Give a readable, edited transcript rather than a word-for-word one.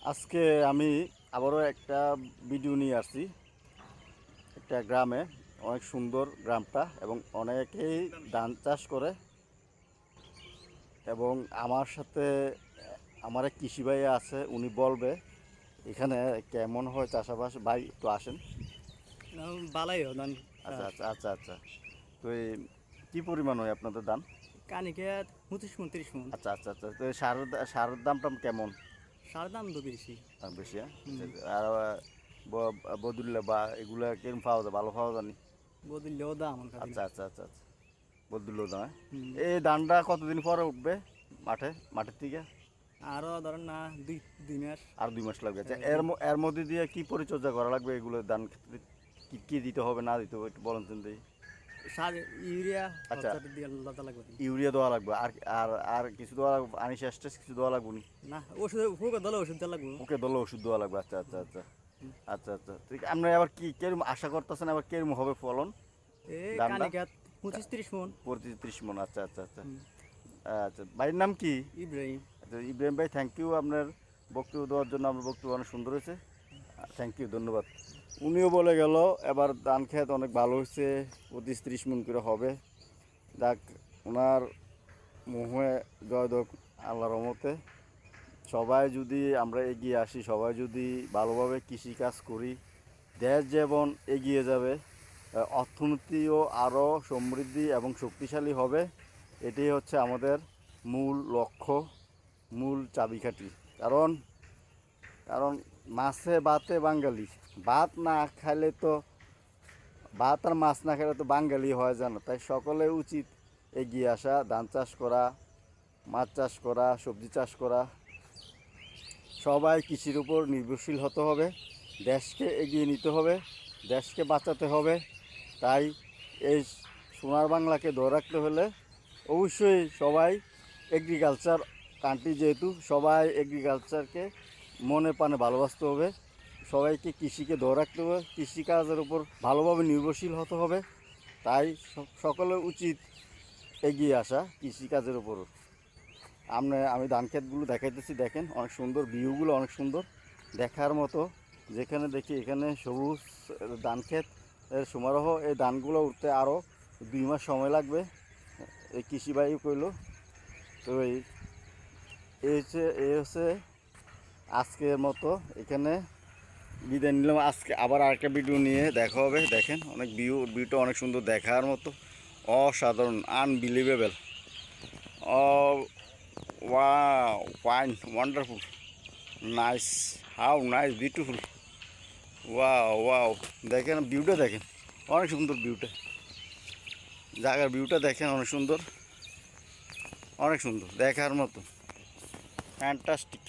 আজকে আমি আবারও একটা ভিডিও নিয়ে আসছি একটা গ্রামে। অনেক সুন্দর গ্রামটা এবং অনেকেই ধান চাষ করে এবং আমার সাথে আমার এক কৃষি ভাই আছে, উনি বলবে এখানে কেমন হয় চাষাবাস। ভাই একটু আসেন। বালাই ধান আচ্ছা চাষ আচ্ছা আচ্ছা আচ্ছা। তো এই কী পরিমাণ হয় আপনাদের ধান? কানিকে 25 মন 30 মন। আচ্ছা আচ্ছা আচ্ছা। তো এই সারের দামটা কেমন? সার দাম তো বেশি। বেশি, হ্যাঁ? হুম। আর বদুল্লা বা এগুলা কিরম পাওয়া যায়, ভালো পাওয়া জানি? বদলেও দাম আমার কাছে। আচ্ছা আচ্ছা আচ্ছা আচ্ছা। বদুল্লা দাম, হ্যাঁ? হুম। এই ধানটা কতদিন পরে উঠবে মাঠের থেকে? আরও ধরেন না দুই দুই মাস। আর 2 মাস লাগবে। আচ্ছা, দুই। এর মধ্যে দিয়ে কি পরিচর্যা করা লাগবে এগুলো ধান ক্ষেত্রে? কি কি দিতে হবে না দিতে হবে একটু বলেন তো দেখি। সার ইউরিয়া আচ্ছা, ফসফেট দিয়ে আলাদা লাগবে। ইউরিয়া দেওয়া লাগবে আর আর আর কিছু দেওয়া লাগবে? পানি শেষ টেস কিছু দেওয়া লাগবে নি? না ওষুধ হোক দলে ওষুধ দেওয়া লাগবে। ওকে, দলে ওষুধ দেওয়া লাগবে। আচ্ছা আচ্ছা আচ্ছা হুম। আচ্ছা আচ্ছা। ঠিক, আপনি আবার কি কিরম আশা করতেছেন, আবার কিরম হবে ফলন এই ধানটা? কানিকে 25-30 মন। 25-30 মন, আচ্ছা আচ্ছা আচ্ছা। হুম। আচ্ছা, ভাইয়ের নাম কি? ইব্রাহিম। আচ্ছা, ইব্রাহিম ভাই, থ্যাংক ইউ আপনার বক্তব্য দেওয়ার জন্য। আপনার বক্তব্য অনেক সুন্দর হয়েছে, থ্যাংক ইউ, ধন্যবাদ। উনিও বলে গেল এবার ধান খেত অনেক ভালো হয়েছে, 25-30 মন করে হবে। যাক, ওনার মুহে জয় হোক আল্লাহর রহমতে। সবাই যদি আমরা এগিয়ে আসি, সবাই যদি ভালোভাবে কৃষিকাজ করি, দেশ যেমন এগিয়ে যাবে, অর্থনীতিও আরও সমৃদ্ধি এবং শক্তিশালী হবে। এটাই হচ্ছে আমাদের মূল লক্ষ্য, মূল চাবিকাঠি। কারণ কারণ মাছে ভাতে বাঙালি। ভাত না খাইলে তো, ভাত আর মাছ না খেলে তো বাঙালি হয় যায় না। তাই সকলে উচিত এগিয়ে আসা, ধান চাষ করা, মাছ চাষ করা, সবজি চাষ করা। সবাই কৃষির উপর নির্ভরশীল হতে হবে, দেশকে এগিয়ে নিতে হবে, দেশকে বাঁচাতে হবে। তাই এই সোনার বাংলাকে ধরে রাখতে হলে অবশ্যই সবাই এগ্রিকালচার কান্ট্রি, যেহেতু সবাই এগ্রিকালচারকে মনে প্রাণে ভালোবাসতে হবে। সবাইকে কৃষিকে ধরে রাখতে হবে, কৃষিকাজের উপর ভালোভাবে নির্ভরশীল হতে হবে। তাই সকলের উচিত এগিয়ে আসা কৃষিকাজের উপর। আমি ধান ক্ষেতগুলো দেখাইতেছি, দেখেন অনেক সুন্দর, ভিউগুলো অনেক সুন্দর দেখার মতো। যেখানে দেখি এখানে সবুজ ধান ক্ষেত এর সমারোহ। এই ধানগুলো উঠতে আরও 2 মাস সময় লাগবে, এই কৃষি ভাই কইল। তো এই হচ্ছে আজকের মতো এখানে বিদায় নিলাম। আজকে আবার আরেকটা ভিডিও নিয়ে দেখা হবে। দেখেন অনেক ভিউটা অনেক সুন্দর দেখার মতো, অসাধারণ, unbelievable. Oh wow, fine, wonderful, nice, how nice, beautiful. Wow wow, দেখেন ভিউটা, দেখেন অনেক সুন্দর ভিউটা, জায়গার ভিউটা দেখেন অনেক সুন্দর, অনেক সুন্দর দেখার মতো, ফ্যান্টাস্টিক।